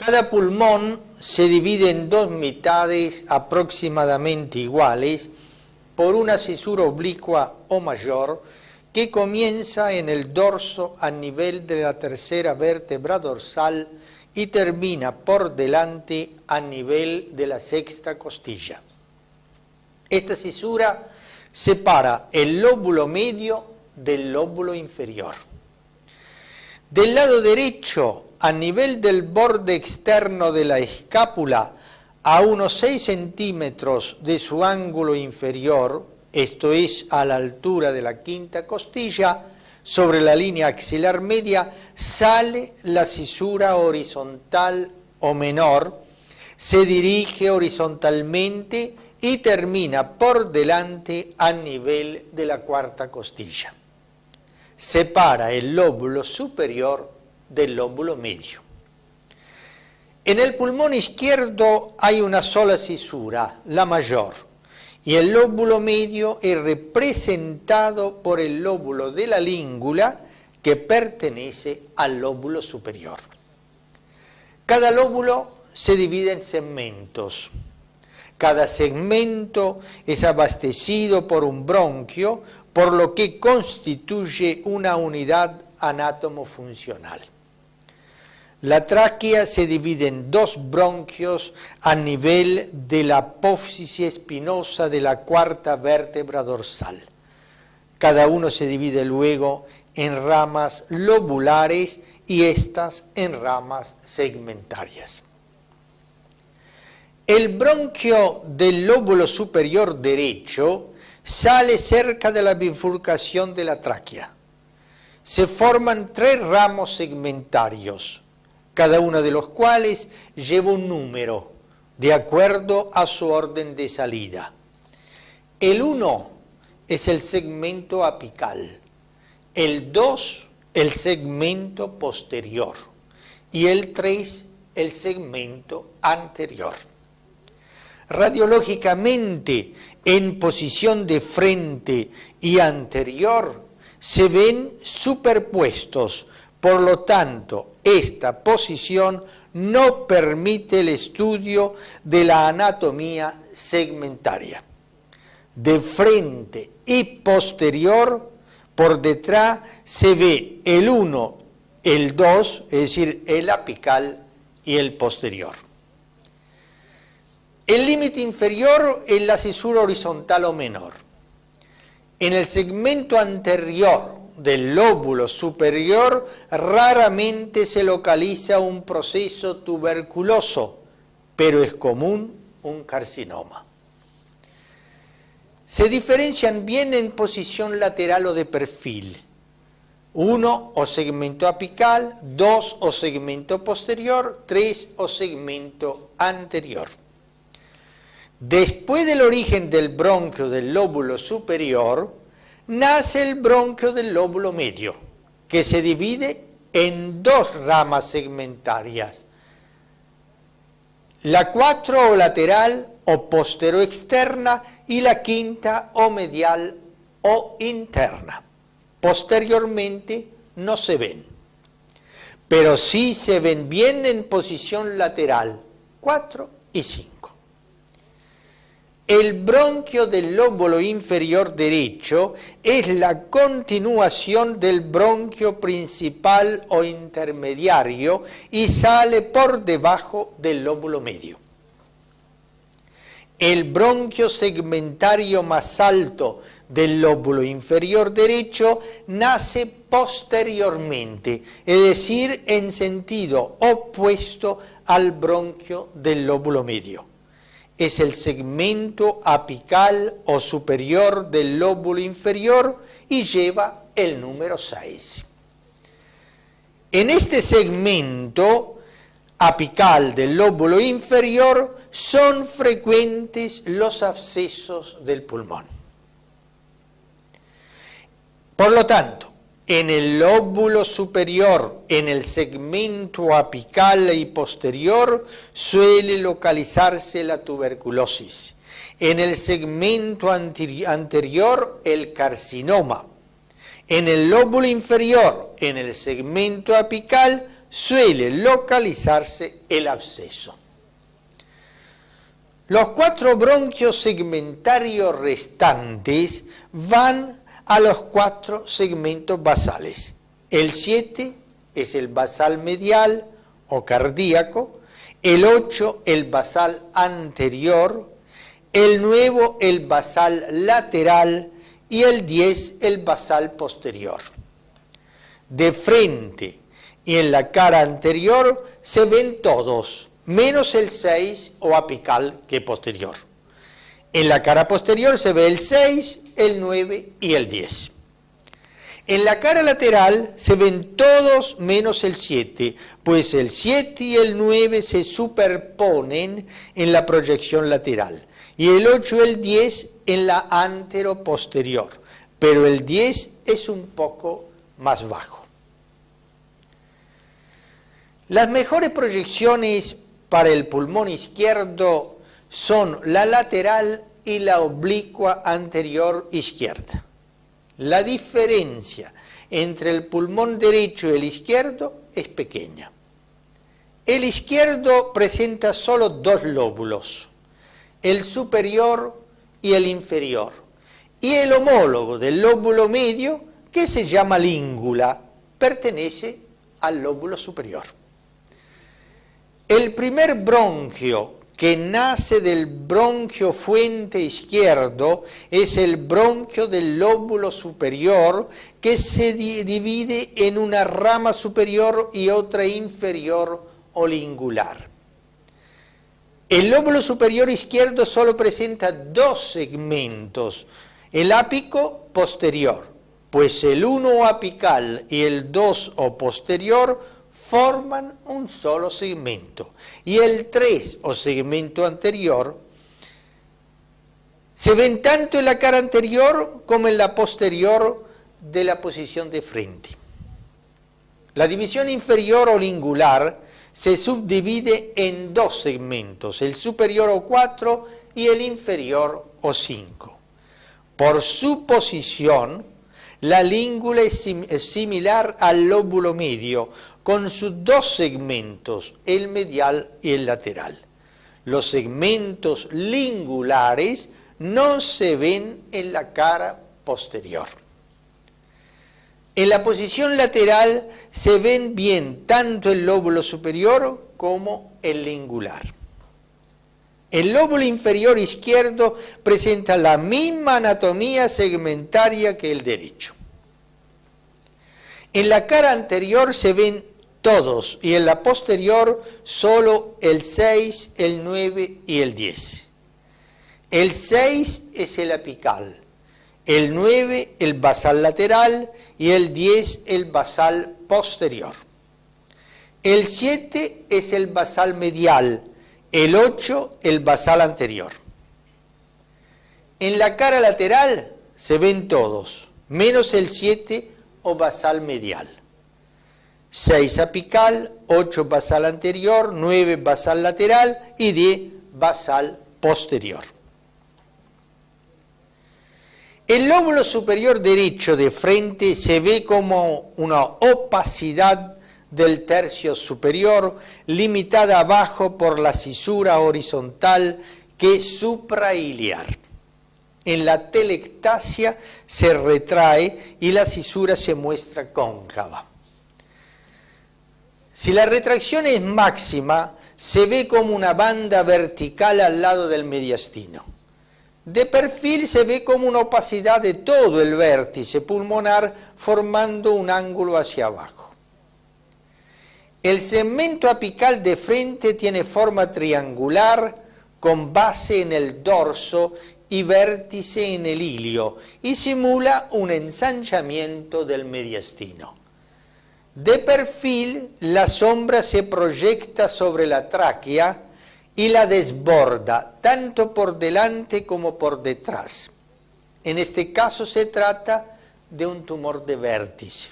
Cada pulmón se divide en dos mitades aproximadamente iguales por una cisura oblicua o mayor que comienza en el dorso a nivel de la tercera vértebra dorsal y termina por delante a nivel de la sexta costilla. Esta cisura separa el lóbulo medio del lóbulo inferior. Del lado derecho, a nivel del borde externo de la escápula, a unos 6 centímetros de su ángulo inferior, esto es, a la altura de la quinta costilla, sobre la línea axilar media, sale la cisura horizontal o menor, se dirige horizontalmente y termina por delante a nivel de la cuarta costilla. Separa el lóbulo superior del lóbulo medio. En el pulmón izquierdo hay una sola cisura, la mayor, y el lóbulo medio es representado por el lóbulo de la língula que pertenece al lóbulo superior. Cada lóbulo se divide en segmentos. Cada segmento es abastecido por un bronquio, por lo que constituye una unidad anátomo-funcional. La tráquea se divide en dos bronquios a nivel de la apófisis espinosa de la cuarta vértebra dorsal. Cada uno se divide luego en ramas lobulares y estas en ramas segmentarias. El bronquio del lóbulo superior derecho sale cerca de la bifurcación de la tráquea. Se forman 3 ramos segmentarios, cada uno de los cuales lleva un número, de acuerdo a su orden de salida. El 1 es el segmento apical, el 2 el segmento posterior y el 3 el segmento anterior. Radiológicamente, en posición de frente y anterior, se ven superpuestos, por lo tanto, esta posición no permite el estudio de la anatomía segmentaria. De frente y posterior, por detrás se ve el 1, el 2, es decir, el apical y el posterior. El límite inferior es la cisura horizontal o menor. En el segmento anterior del lóbulo superior raramente se localiza un proceso tuberculoso, pero es común un carcinoma. Se diferencian bien en posición lateral o de perfil. 1 o segmento apical, 2 o segmento posterior, 3 o segmento anterior. Después del origen del bronquio del lóbulo superior, nace el bronquio del lóbulo medio, que se divide en 2 ramas segmentarias. La 4 o lateral o postero externa y la quinta o medial o interna. Posteriormente no se ven, pero sí se ven bien en posición lateral, 4 y 5. El bronquio del lóbulo inferior derecho es la continuación del bronquio principal o intermediario y sale por debajo del lóbulo medio. El bronquio segmentario más alto del lóbulo inferior derecho nace posteriormente, es decir, en sentido opuesto al bronquio del lóbulo medio. Es el segmento apical o superior del lóbulo inferior y lleva el número 6. En este segmento apical del lóbulo inferior son frecuentes los abscesos del pulmón. Por lo tanto, en el lóbulo superior, en el segmento apical y posterior, suele localizarse la tuberculosis. En el segmento anterior, el carcinoma. En el lóbulo inferior, en el segmento apical, suele localizarse el absceso. Los 4 bronquios segmentarios restantes van a los 4 segmentos basales. El 7 es el basal medial o cardíaco, el 8 el basal anterior, el 9 el basal lateral y el 10 el basal posterior. De frente y en la cara anterior se ven todos, menos el 6 o apical, que es posterior. En la cara posterior se ve el 6, el 9 y el 10. En la cara lateral se ven todos menos el 7, pues el 7 y el 9 se superponen en la proyección lateral, y el 8 y el 10 en la antero-posterior, pero el 10 es un poco más bajo. Las mejores proyecciones para el pulmón izquierdo son la lateral y la oblicua anterior izquierda. La diferencia entre el pulmón derecho y el izquierdo es pequeña. El izquierdo presenta solo 2 lóbulos, el superior y el inferior, y el homólogo del lóbulo medio, que se llama língula, pertenece al lóbulo superior. El primer bronquio que nace del bronquio fuente izquierdo es el bronquio del lóbulo superior, que se divide en una rama superior y otra inferior o lingular. El lóbulo superior izquierdo solo presenta 2 segmentos, el ápico posterior, pues el 1 apical y el 2 o posterior forman un solo segmento, y el 3 o segmento anterior se ven tanto en la cara anterior como en la posterior de la posición de frente. La división inferior o lingular se subdivide en 2 segmentos, el superior o 4 y el inferior o 5. Por su posición, la língula es similar al lóbulo medio, con sus 2 segmentos, el medial y el lateral. Los segmentos lingulares no se ven en la cara posterior. En la posición lateral se ven bien tanto el lóbulo superior como el lingular. El lóbulo inferior izquierdo presenta la misma anatomía segmentaria que el derecho. En la cara anterior se ven todos, y en la posterior solo el 6, el 9 y el 10. El 6 es el apical, el 9 el basal lateral y el 10 el basal posterior. El 7 es el basal medial, el 8 el basal anterior. En la cara lateral se ven todos, menos el 7 o basal medial. 6 apical, 8 basal anterior, 9 basal lateral y 10 basal posterior. El lóbulo superior derecho de frente se ve como una opacidad del tercio superior, limitada abajo por la cisura horizontal que es suprailiar. En la telectasia se retrae y la cisura se muestra cóncava. Si la retracción es máxima, se ve como una banda vertical al lado del mediastino. De perfil se ve como una opacidad de todo el vértice pulmonar, formando un ángulo hacia abajo. El segmento apical de frente tiene forma triangular, con base en el dorso y vértice en el ilio, y simula un ensanchamiento del mediastino. De perfil, la sombra se proyecta sobre la tráquea y la desborda, tanto por delante como por detrás. En este caso se trata de un tumor de vértice.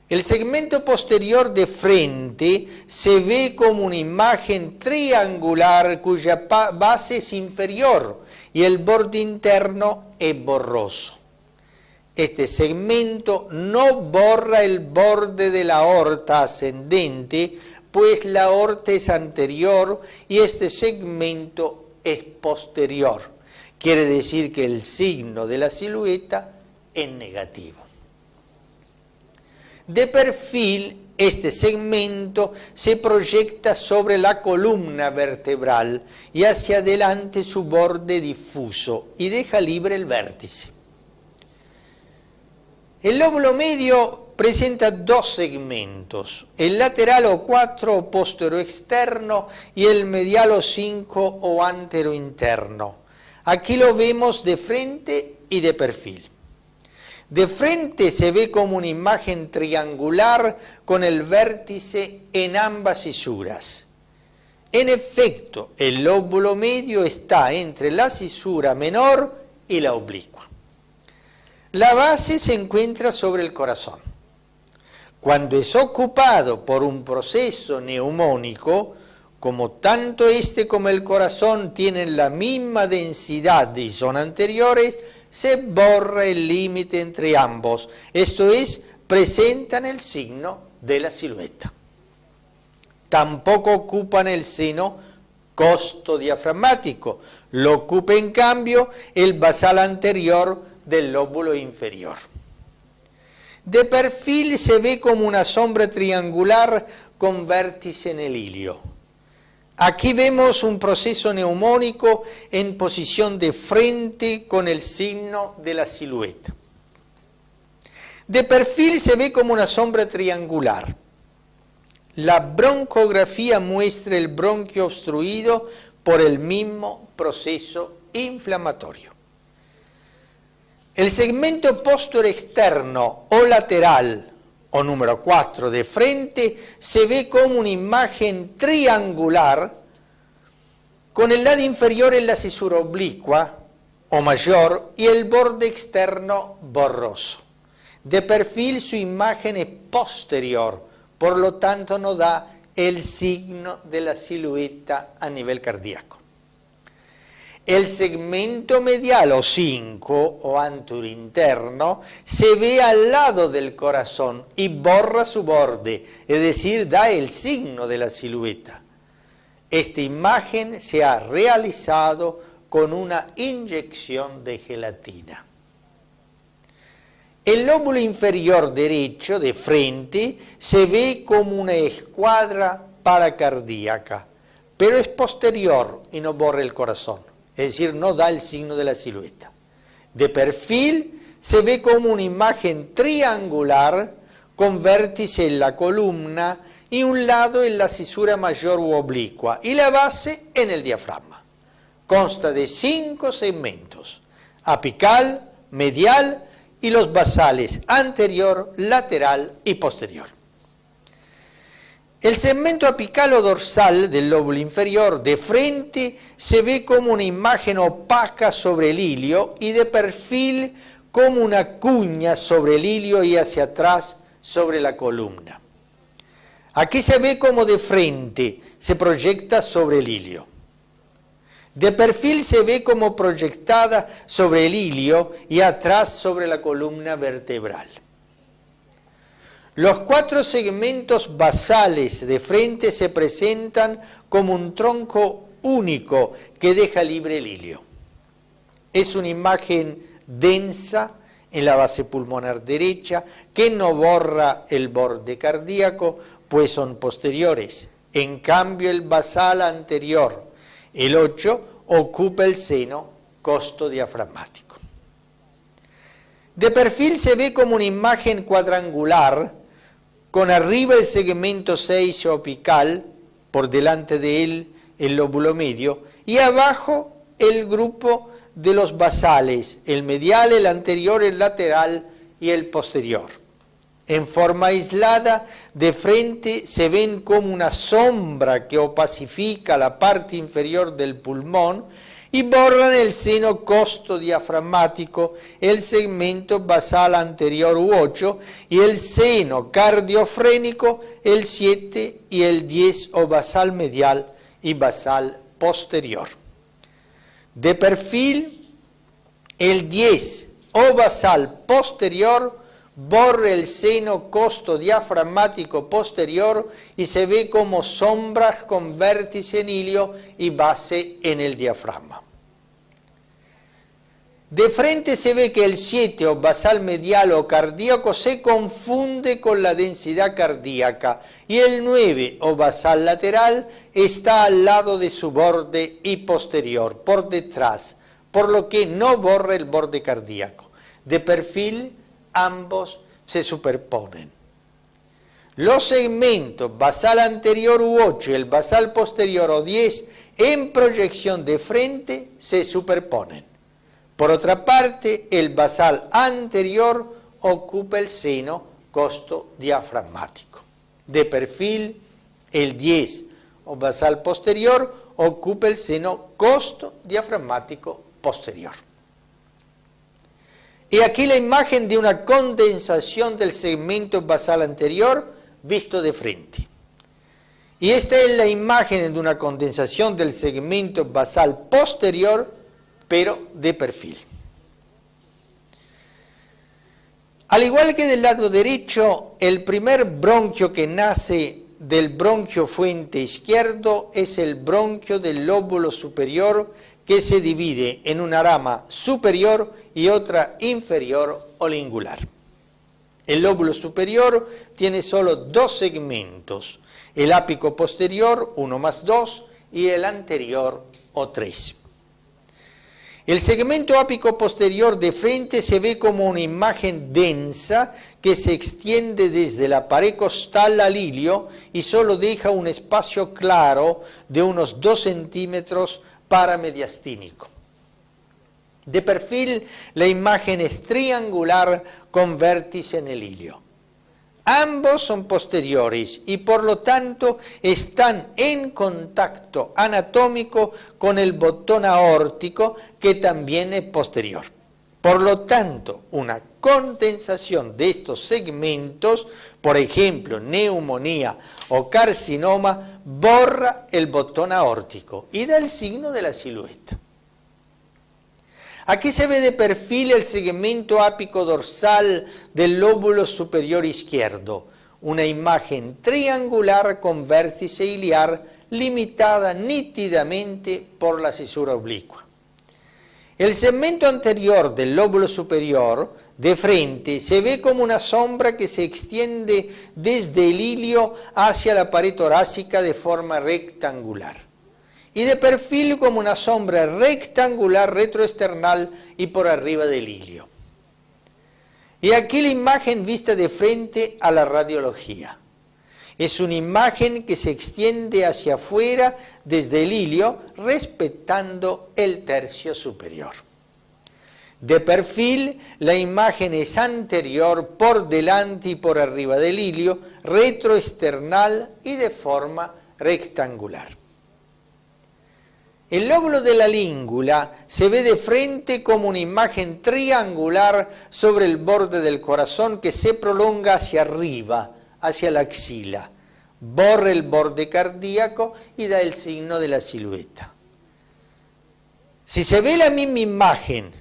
El segmento posterior de frente se ve como una imagen triangular cuya base es inferior y el borde interno es borroso. Este segmento no borra el borde de la aorta ascendente, pues la aorta es anterior y este segmento es posterior. Quiere decir que el signo de la silueta es negativo. De perfil, este segmento se proyecta sobre la columna vertebral y hacia adelante su borde difuso y deja libre el vértice. El lóbulo medio presenta dos segmentos, el lateral o 4 o postero externo y el medial o 5 o antero interno. Aquí lo vemos de frente y de perfil. De frente se ve como una imagen triangular con el vértice en ambas cisuras. En efecto, el lóbulo medio está entre la cisura menor y la oblicua. La base se encuentra sobre el corazón. Cuando es ocupado por un proceso neumónico, como tanto este como el corazón tienen la misma densidad y son anteriores, se borra el límite entre ambos, esto es, presentan el signo de la silueta. Tampoco ocupan el seno costodiafragmático, lo ocupa en cambio el basal anterior del lóbulo inferior. De perfil se ve como una sombra triangular con vértice en el ilio. Aquí vemos un proceso neumónico en posición de frente con el signo de la silueta. De perfil se ve como una sombra triangular. La broncografía muestra el bronquio obstruido por el mismo proceso inflamatorio. El segmento posterior externo o lateral, o número 4 de frente, se ve como una imagen triangular con el lado inferior en la cisura oblicua o mayor y el borde externo borroso. De perfil su imagen es posterior, por lo tanto no da el signo de la silueta a nivel cardíaco. El segmento medial o 5 o antero interno se ve al lado del corazón y borra su borde, es decir, da el signo de la silueta. Esta imagen se ha realizado con una inyección de gelatina. El lóbulo inferior derecho de frente se ve como una escuadra paracardíaca, pero es posterior y no borra el corazón. Es decir, no da el signo de la silueta. De perfil se ve como una imagen triangular con vértice en la columna y un lado en la cisura mayor u oblicua y la base en el diafragma. Consta de 5 segmentos, apical, medial y los basales anterior, lateral y posterior. El segmento apical o dorsal del lóbulo inferior de frente se ve como una imagen opaca sobre el ilio y de perfil como una cuña sobre el ilio y hacia atrás sobre la columna. Aquí se ve como de frente se proyecta sobre el ilio. De perfil se ve como proyectada sobre el ilio y atrás sobre la columna vertebral. Los 4 segmentos basales de frente se presentan como un tronco único que deja libre el ilio. Es una imagen densa en la base pulmonar derecha que no borra el borde cardíaco, pues son posteriores. En cambio, el basal anterior, el 8, ocupa el seno costodiafragmático. De perfil se ve como una imagen cuadrangular con arriba el segmento 6 o apical, por delante de él el lóbulo medio, y abajo el grupo de los basales, el medial, el anterior, el lateral y el posterior. En forma aislada, de frente se ven como una sombra que opacifica la parte inferior del pulmón y borran el seno costodiafragmático, el segmento basal anterior u 8 y el seno cardiofrénico, el 7 y el 10 o basal medial y basal posterior. De perfil, el 10 o basal posterior borra el seno costodiafragmático posterior y se ve como sombras con vértice en ilio y base en el diafragma. De frente se ve que el 7 o basal medial o cardíaco se confunde con la densidad cardíaca y el 9 o basal lateral está al lado de su borde y posterior, por detrás, por lo que no borra el borde cardíaco. De perfil, ambos se superponen. Los segmentos basal anterior U8 y el basal posterior O10 en proyección de frente se superponen. Por otra parte, el basal anterior ocupa el seno costodiafragmático. De perfil, el 10 o basal posterior ocupa el seno costodiafragmático posterior. Y aquí la imagen de una condensación del segmento basal anterior visto de frente. Y esta es la imagen de una condensación del segmento basal posterior, pero de perfil. Al igual que del lado derecho, el primer bronquio que nace del bronquio fuente izquierdo es el bronquio del lóbulo superior, que se divide en una rama superior y otra inferior o lingular. El lóbulo superior tiene solo dos segmentos, el ápico posterior, 1 más 2, y el anterior, o 3. El segmento ápico posterior de frente se ve como una imagen densa que se extiende desde la pared costal al ilio y solo deja un espacio claro de unos 2 centímetros paramediastínico. De perfil, la imagen es triangular con vértice en el ilio. Ambos son posteriores y por lo tanto están en contacto anatómico con el botón aórtico, que también es posterior. Por lo tanto, una condensación de estos segmentos, por ejemplo, neumonía o carcinoma, borra el botón aórtico y da el signo de la silueta. Aquí se ve de perfil el segmento ápico dorsal del lóbulo superior izquierdo, una imagen triangular con vértice iliar limitada nítidamente por la cisura oblicua. El segmento anterior del lóbulo superior, de frente, se ve como una sombra que se extiende desde el ilio hacia la pared torácica de forma rectangular. Y de perfil como una sombra rectangular retroesternal y por arriba del ilio. Y aquí la imagen vista de frente a la radiología. Es una imagen que se extiende hacia afuera desde el ilio, respetando el tercio superior. De perfil, la imagen es anterior, por delante y por arriba del ilio, retroesternal y de forma rectangular. El lóbulo de la língula se ve de frente como una imagen triangular sobre el borde del corazón que se prolonga hacia arriba, hacia la axila. Borra el borde cardíaco y da el signo de la silueta. Si se ve la misma imagen,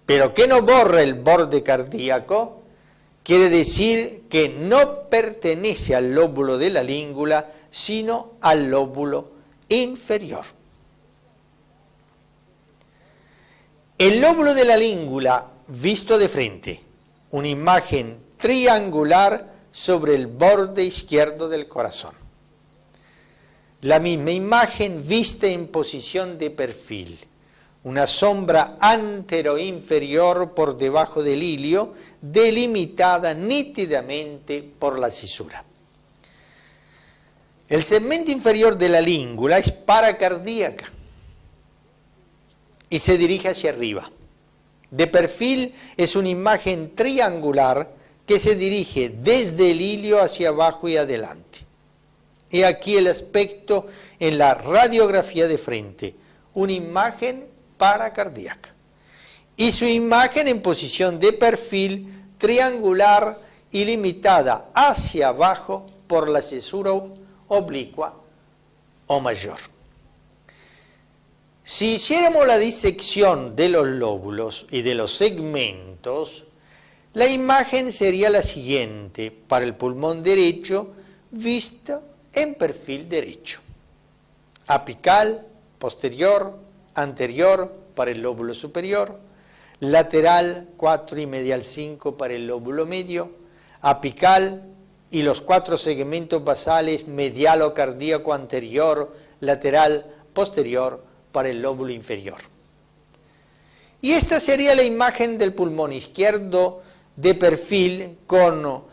pero que no borra el borde cardíaco, quiere decir que no pertenece al lóbulo de la língula, sino al lóbulo inferior. El lóbulo de la língula visto de frente, una imagen triangular sobre el borde izquierdo del corazón. La misma imagen vista en posición de perfil, una sombra antero-inferior por debajo del ilio, delimitada nítidamente por la cisura. El segmento inferior de la língula es paracardíaca y se dirige hacia arriba. De perfil es una imagen triangular que se dirige desde el ilio hacia abajo y adelante. Y aquí el aspecto en la radiografía de frente, una imagen paracardíaca. Y su imagen en posición de perfil triangular y limitada hacia abajo por la cisura oblicua o mayor. Si hiciéramos la disección de los lóbulos y de los segmentos, la imagen sería la siguiente para el pulmón derecho, vista en perfil derecho. Apical, posterior, anterior para el lóbulo superior, lateral 4 y medial 5 para el lóbulo medio, apical y los 4 segmentos basales medialo cardíaco anterior, lateral, posterior para el lóbulo inferior. Y esta sería la imagen del pulmón izquierdo de perfil con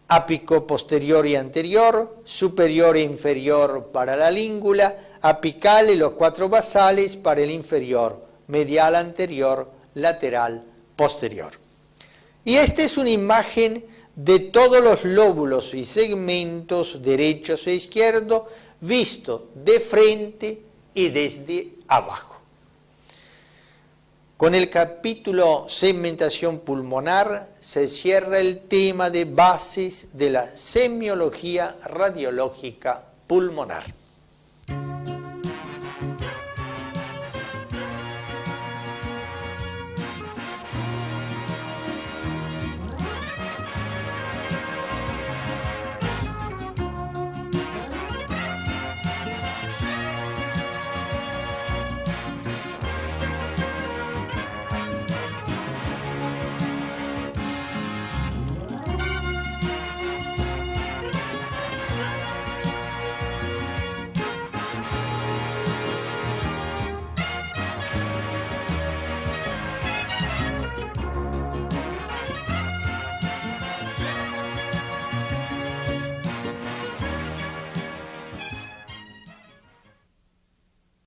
ápico posterior y anterior, superior e inferior para la língula, apical y los 4 basales para el inferior, medial anterior, lateral, posterior. Y esta es una imagen de todos los lóbulos y segmentos derechos e izquierdos visto de frente y desde abajo. Con el capítulo segmentación pulmonar se cierra el tema de bases de la semiología radiológica pulmonar.